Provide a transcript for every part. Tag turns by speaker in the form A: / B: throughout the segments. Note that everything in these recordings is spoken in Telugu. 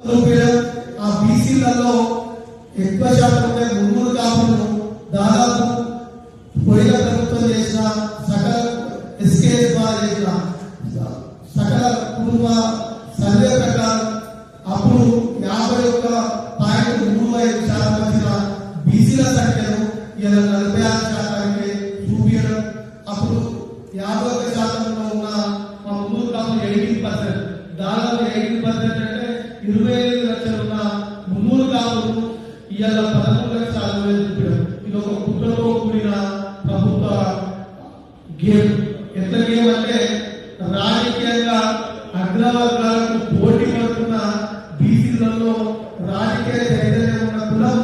A: ఆ బీసీలలో ఎక్కువ శాతం మున్నూరు కాపులను దాదాపు పోయిన ప్రభుత్వం చేసిన సకల ఎస్కేఎస్ ద్వారా చేసిన సకల కుటుంబ సర్వే ప్రకారం అప్పుడు 51.35% వచ్చిన బీసీల సంఖ్యను ఇలా 46% చూపించడం. అప్పుడు 51% ఉన్న మా మున్నూరు కాపులు 18%, దాదాపు 18% అంటే 25 లక్షలు ఉన్న మున్నూరు కాపులు ఇవాళ 13,60,000 చూపించడం. ఇది ఒక కుట్రతో కూడిన ప్రభుత్వ గేమ్. ఎంత గేమ్ అంటే రాజకీయంగా అగ్రవర్గాలకు పోటీ పడుతున్న బీసీలలో రాజకీయ చైతన్యం ఉన్న కులం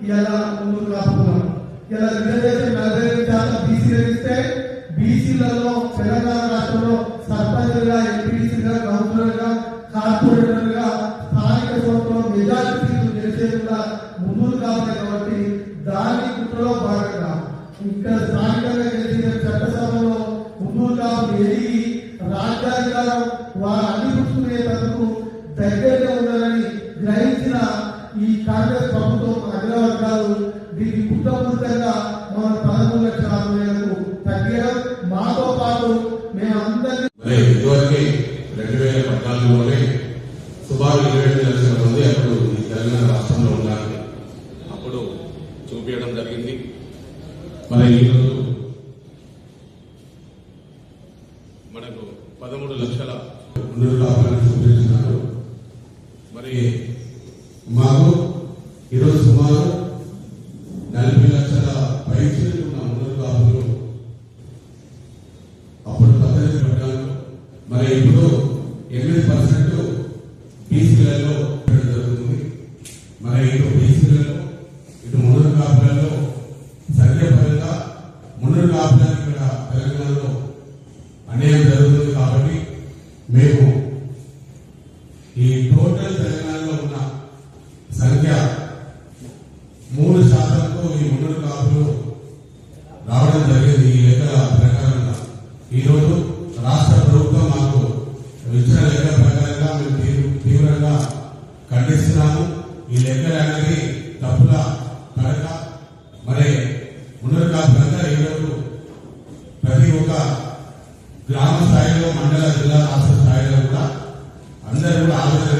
A: ఇలా మున్నూరు కాపు కులం. ఇలా రిజర్వేషన్ 45% బీసీలు ఇస్తే బీసీలలో తెలంగాణ రాష్ట్రంలో సర్పంచ్గా, ఎంపీసీగా, కౌన్సిలర్గా, కార్పొరేటర్గా స్థానిక సంస్థలో మెజారిటీ గెలిచేట్టుగా మున్నూరు కాపులే. కాబట్టి దాని కుట్రలో భాగంగా ఇక్కడ స్థానికంగా గెలిచిన చట్టసభలో మున్నూరు కాపులు ఎదిగి రాజ్యాధికారం వారు అందిపుచ్చుకునేందుకు దగ్గరగా ఉండాలని గ్రహించిన ఈ కాంగ్రెస్ ప్రభుత్వం అగ్రవర్గాలు దీనికి కుట్రపూరితంగా మన 13,60,000 తగ్గడం. మాతో పాటు మేమందరినీ
B: ఇదివరకే 2014లోనే సుమారు 22 లక్షల మంది అప్పుడు ఈ తెలంగాణ రాష్ట్రంలో ఉన్నారు. అప్పుడు చూపించడం జరిగింది. మరి ఈరోజు మనకు 13 లక్షల మున్నూరు కాపులను చూపించినారు. మరి మాకు ఈరోజు సుమారు 40 లక్షల పైసలు ఉన్న మున్నూరు కాపులు అప్పుడు పద్ధతి పెట్టారు. మరి ఇప్పుడు 8% బీసీలలో జరుగుతుంది. మరి ఇటు బీసీలలో ఇటు మున్నూరు కాపులలో సంఖ్యాపరంగా మున్నూరు కాపులను ఇక్కడ తెలంగాణలో అన్యాయం జరుగుతుంది. కాబట్టి మేము ఈ టోటల్ తెలంగాణలో ఉన్న సంఖ్య 3%తో ఈ మున్నూరు కాపులు రావడం జరిగింది. ఈ లెక్కల ప్రకారంగా ఈరోజు రాష్ట్ర ప్రభుత్వం మాకు ఇచ్చిన లెక్కల ప్రకారంగా మేము తీవ్రంగా ఖండిస్తున్నాము. ఈ లెక్కలు అనేది తప్పుగా కనుక మరి మున్నూరు కాపులంతా ఈరోజు ప్రతి ఒక్క గ్రామ స్థాయిలో, మండల, జిల్లా, రాష్ట్ర స్థాయిలో కూడా అందరూ కూడా ఆలోచన